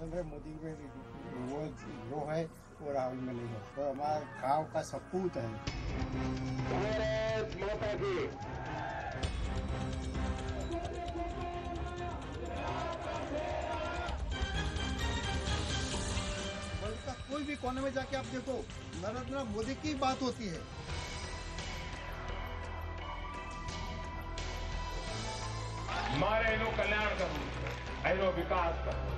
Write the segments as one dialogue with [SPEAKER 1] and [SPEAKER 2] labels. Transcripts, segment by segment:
[SPEAKER 1] नरेंद्र मोदी में वो जो है वो राहुल में नहीं है, तो हमारा गाँव का सपूत है। वर्ल्ड का कोई भी कोने में जाके आप देखो, नरेंद्र मोदी की बात होती है।
[SPEAKER 2] हमारे कल्याण करो, विकास करो।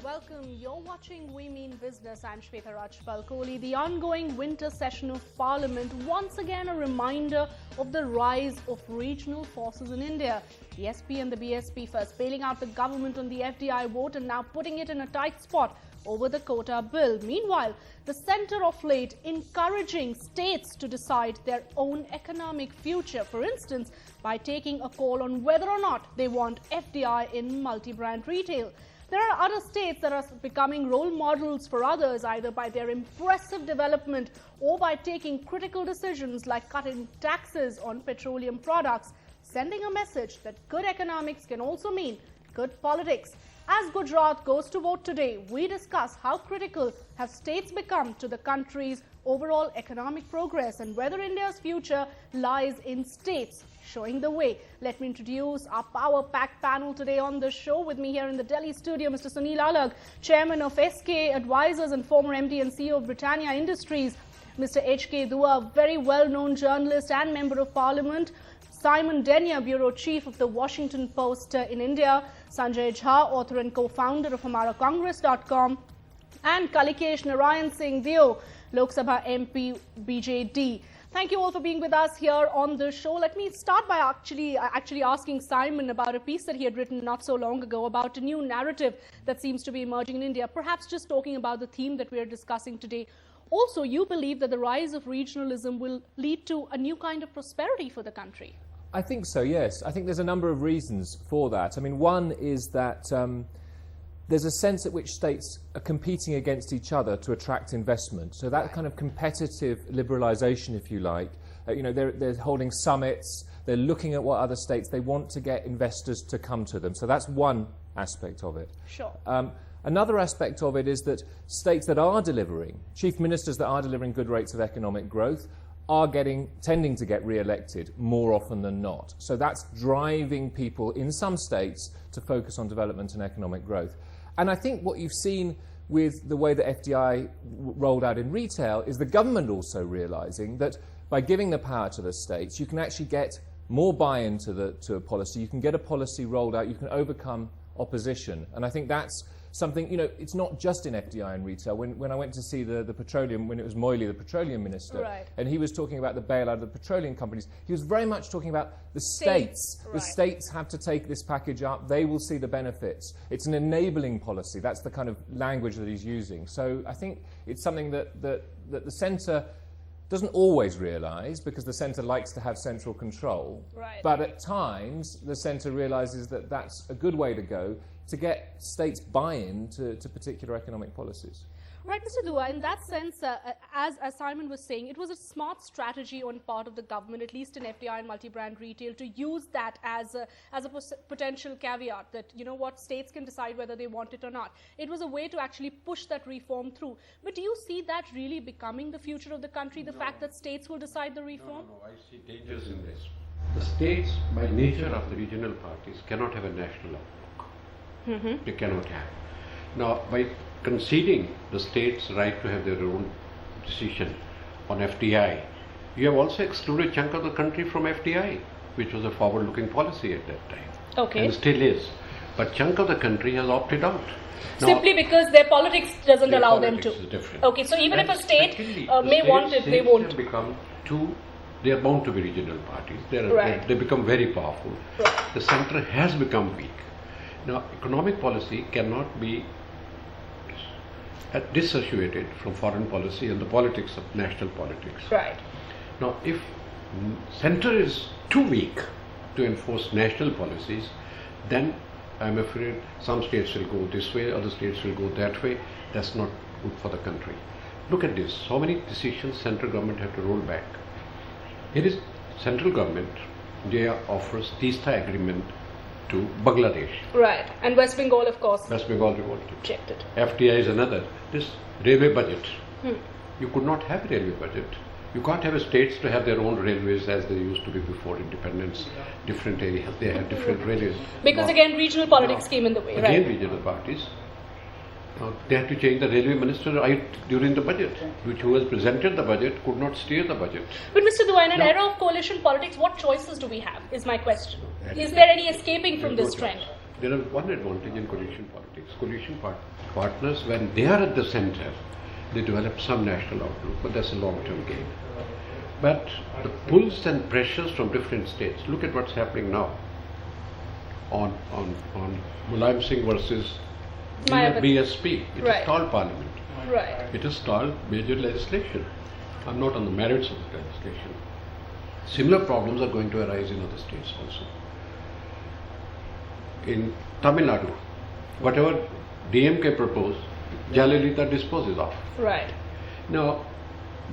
[SPEAKER 3] Welcome. You're watching We Mean Business. I'm Shweta Rajpal-Kohli. The ongoing winter session of Parliament, once again a reminder of the rise of regional forces in India. The SP and the BSP first bailing out the government on the FDI vote and now putting it in a tight spot over the quota bill. Meanwhile, the centre of late encouraging states to decide their own economic future, for instance, by taking a call on whether or not they want FDI in multi-brand retail. There are other states that are becoming role models for others, either by their impressive development or by taking critical decisions like cutting taxes on petroleum products, sending a message that good economics can also mean good politics. As Gujarat goes to vote today, we discuss how critical have states become to the country's overall economic progress and whether India's future lies in states showing the way. Let me introduce our power-packed panel today on the show. With me here in the Delhi studio, Mr. Sunil Alagh, Chairman of SKA Advisors and former MD and CEO of Britannia Industries. Mr. H.K. Dua, very well-known journalist and Member of Parliament. Simon Denier, Bureau Chief of the Washington Post in India. Sanjay Jha, author and co-founder of HamaraCongress.com. And Kalikesh Narayan Singh Deo, Lok Sabha MP, BJD. Thank you all for being with us here on the show. Let me start by actually asking Simon about a piece that he had written not so long ago about a new narrative that seems to be emerging in India, perhaps just talking about the theme that we are discussing today. Also, you believe that the rise of regionalism will lead to a new kind of prosperity for the country.
[SPEAKER 4] I think so, yes. I think there's a number of reasons for that. I mean, one is that there's a sense at which states are competing against each other to attract investment. So that kind of competitive liberalisation, if you like, they're holding summits, they're looking at what other states, they want to get investors to come to them. So that's one aspect of it.
[SPEAKER 3] Sure.
[SPEAKER 4] Another aspect of it is that states that are delivering, chief ministers that are delivering good rates of economic growth, are tending to get re-elected more often than not. So that's driving people in some states to focus on development and economic growth. And I think what you've seen with the way that FDI rolled out in retail is the government also realising that by giving the power to the states, you can actually get more buy-in to a policy, you can get a policy rolled out, you can overcome opposition. And I think that's something, it's not just in FDI and retail. When I went to see the petroleum, when it was Moily, the petroleum minister,
[SPEAKER 3] right,
[SPEAKER 4] and he was talking about the bailout of the petroleum companies, he was very much talking about the states.
[SPEAKER 3] Right.
[SPEAKER 4] The states have to take this package up. They will see the benefits. It's an enabling policy. That's the kind of language that he's using. So I think it's something that the centre doesn't always realise, because the centre likes to have central control.
[SPEAKER 3] Right.
[SPEAKER 4] But at times, the centre realises that that's a good way to go to get states buy-in to particular economic policies.
[SPEAKER 3] Right, Mr. Dua, in that sense, as Simon was saying, it was a smart strategy on part of the government, at least in FDI and multi-brand retail, to use that as a potential caveat that, states can decide whether they want it or not. It was a way to actually push that reform through. But do you see that really becoming the future of the country, the fact that states will decide the reform?
[SPEAKER 5] No, I see dangers in this. The states, by nature of the regional parties, cannot have a national outlook.
[SPEAKER 3] Mm-hmm.
[SPEAKER 5] They cannot have. Now, by conceding the states' right to have their own decision on FDI, you have also excluded a chunk of the country from FDI, which was a forward-looking policy at that time.
[SPEAKER 3] Okay.
[SPEAKER 5] And still is. But chunk of the country has opted out. Now,
[SPEAKER 3] simply because their politics doesn't
[SPEAKER 5] their
[SPEAKER 3] allow
[SPEAKER 5] politics
[SPEAKER 3] them to.
[SPEAKER 5] Is different.
[SPEAKER 3] Okay, so even
[SPEAKER 5] And
[SPEAKER 3] if a state
[SPEAKER 5] secondly,
[SPEAKER 3] may want it, they won't.
[SPEAKER 5] Have become they are bound to be regional parties.
[SPEAKER 3] Right.
[SPEAKER 5] They become very powerful.
[SPEAKER 3] Right.
[SPEAKER 5] The centre has become weak. Now, economic policy cannot be dissociated from foreign policy and the politics of national politics.
[SPEAKER 3] Right.
[SPEAKER 5] Now, if centre is too weak to enforce national policies, then I'm afraid some states will go this way, other states will go that way. That's not good for the country. Look at this. So many decisions central government have to roll back. Here is central government. They offers Teesta agreement to Bangladesh.
[SPEAKER 3] Right. And West Bengal, of course,
[SPEAKER 5] West Bengal revolted.
[SPEAKER 3] rejected.
[SPEAKER 5] FDI is another. This railway budget. You could not have a railway budget. You can't have states to have their own railways as they used to be before independence. Different areas, they have different railways.
[SPEAKER 3] Because
[SPEAKER 5] Now-
[SPEAKER 3] again, regional politics came in the way,
[SPEAKER 5] Again,
[SPEAKER 3] right?
[SPEAKER 5] regional parties. They had to change the railway minister during the budget, who has presented the budget could not steer the budget.
[SPEAKER 3] But Mr. Dua, in an
[SPEAKER 5] No.
[SPEAKER 3] era of coalition politics, what choices do we have, is my question. Is there any escaping from
[SPEAKER 5] There's
[SPEAKER 3] this
[SPEAKER 5] no
[SPEAKER 3] trend?
[SPEAKER 5] choice. There is one advantage in coalition politics. Coalition partners, when they are at the center, they develop some national outlook, but that's a long-term game. But the pulls and pressures from different states, look at what's happening now on Mulayam Singh versus
[SPEAKER 3] Mayawati.
[SPEAKER 5] BSP. It
[SPEAKER 3] Right.
[SPEAKER 5] has stalled parliament.
[SPEAKER 3] Right.
[SPEAKER 5] It has stalled major legislation. I'm not on the merits of the legislation. Similar problems are going to arise in other states also. In Tamil Nadu, whatever DMK proposed, Jayalalitha disposes of.
[SPEAKER 3] Right.
[SPEAKER 5] Now,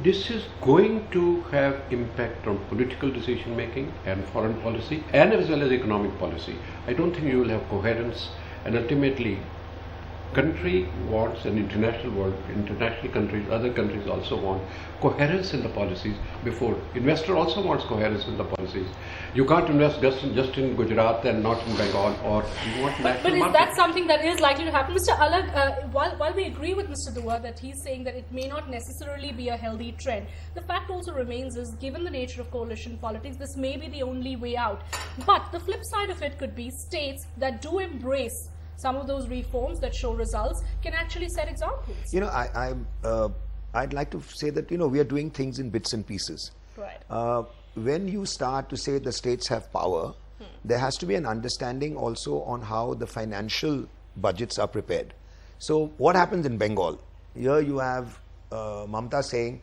[SPEAKER 5] this is going to have impact on political decision making and foreign policy and as well as economic policy. I don't think you will have coherence, and ultimately country wants an international world, international countries, other countries also want coherence in the policies before. Investor also wants coherence in the policies. You can't invest just in Gujarat and not in Bengal, or you want
[SPEAKER 3] But
[SPEAKER 5] national
[SPEAKER 3] is
[SPEAKER 5] market.
[SPEAKER 3] that something that is likely to happen? Mr. Alagh, while we agree with Mr. Dua that he's saying that it may not necessarily be a healthy trend, the fact also remains is, given the nature of coalition politics, this may be the only way out. But the flip side of it could be states that do embrace some of those reforms that show results can actually set examples.
[SPEAKER 6] You know, I'd like to say that, you know, we are doing things in bits and pieces.
[SPEAKER 3] Right.
[SPEAKER 6] When you start to say the states have power, there has to be an understanding also on how the financial budgets are prepared. So what happens in Bengal? Here you have Mamta saying,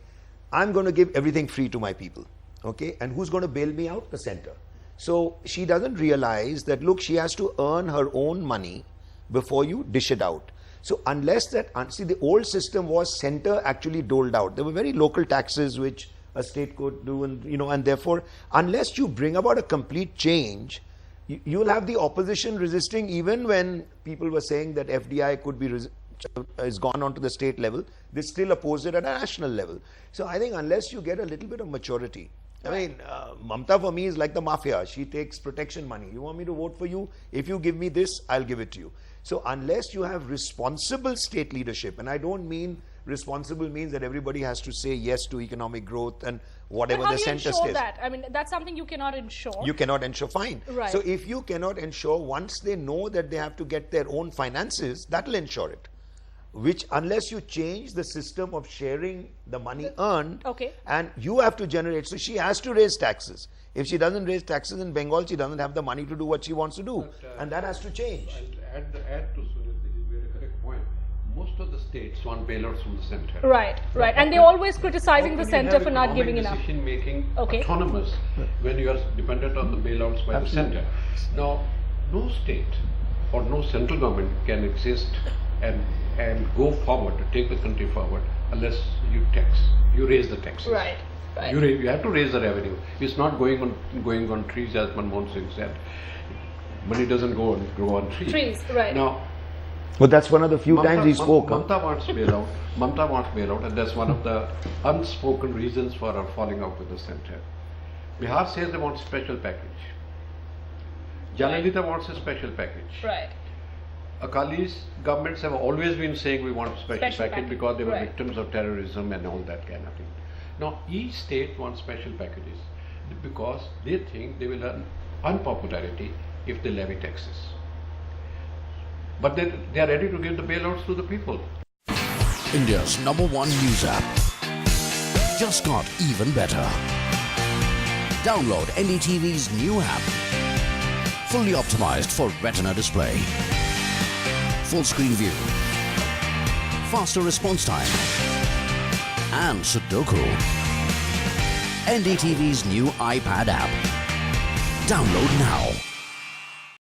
[SPEAKER 6] I'm going to give everything free to my people. Okay, and who's going to bail me out? The center. So she doesn't realize that, look, she has to earn her own money before you dish it out. So unless that, see, the old system was center actually doled out. There were very local taxes which a state could do, and you know, and therefore, unless you bring about a complete change, you'll have the opposition resisting. Even when people were saying that FDI could be has gone on to the state level, they still oppose it at a national level. So I think unless you get a little bit of maturity, I mean, Mamta for me is like the mafia. She takes protection money. You want me to vote for you? If you give me this, I'll give it to you. So unless you have responsible state leadership, and I don't mean responsible means that everybody has to say yes to economic growth and whatever the center
[SPEAKER 3] But how do you ensure
[SPEAKER 6] stays.
[SPEAKER 3] that? I mean, that's something you cannot ensure.
[SPEAKER 6] You cannot ensure, fine.
[SPEAKER 3] Right.
[SPEAKER 6] So if you cannot ensure, once they know that they have to get their own finances, that will ensure it. Which, unless you change the system of sharing the money earned,
[SPEAKER 3] Okay.
[SPEAKER 6] and you have to generate, so she has to raise taxes. If she doesn't raise taxes in Bengal, she doesn't have the money to do what she wants to do, and that has to change.
[SPEAKER 5] Add to Sunil, this is a very correct point. Most of the states want bailouts from the center.
[SPEAKER 3] Right, right. And they're always criticizing the center for not giving enough.
[SPEAKER 5] Decision making
[SPEAKER 3] Okay.
[SPEAKER 5] autonomous when you are dependent on the bailouts by the center. Now, no state or no central government can exist and go forward to take the country forward unless you raise the taxes.
[SPEAKER 3] Right, right.
[SPEAKER 5] You have to raise the revenue. It's not going on trees, as Manmohan Singh said. Money doesn't grow on trees.
[SPEAKER 3] Trees, right.
[SPEAKER 5] Now,
[SPEAKER 6] Well, that's one of the few times he spoke.
[SPEAKER 5] Mamta wants bailout. Mamta wants bailout, and that's one of the unspoken reasons for our falling out with the center. Bihar says they want special package. Jayalalitha wants a special package.
[SPEAKER 3] Right.
[SPEAKER 5] Akali's governments have always been saying we want a special
[SPEAKER 3] Special
[SPEAKER 5] package
[SPEAKER 3] package,
[SPEAKER 5] because they were
[SPEAKER 3] right.
[SPEAKER 5] victims of terrorism and all that kind of thing. Now, each state wants special packages because they think they will earn unpopularity if they levy taxes. But they are ready to give the bailouts to the people.
[SPEAKER 7] India's #1 news app just got even better. Download NDTV's new app. Fully optimized for retina display. Full screen view. Faster response time. And Sudoku. NDTV's new iPad app. Download now.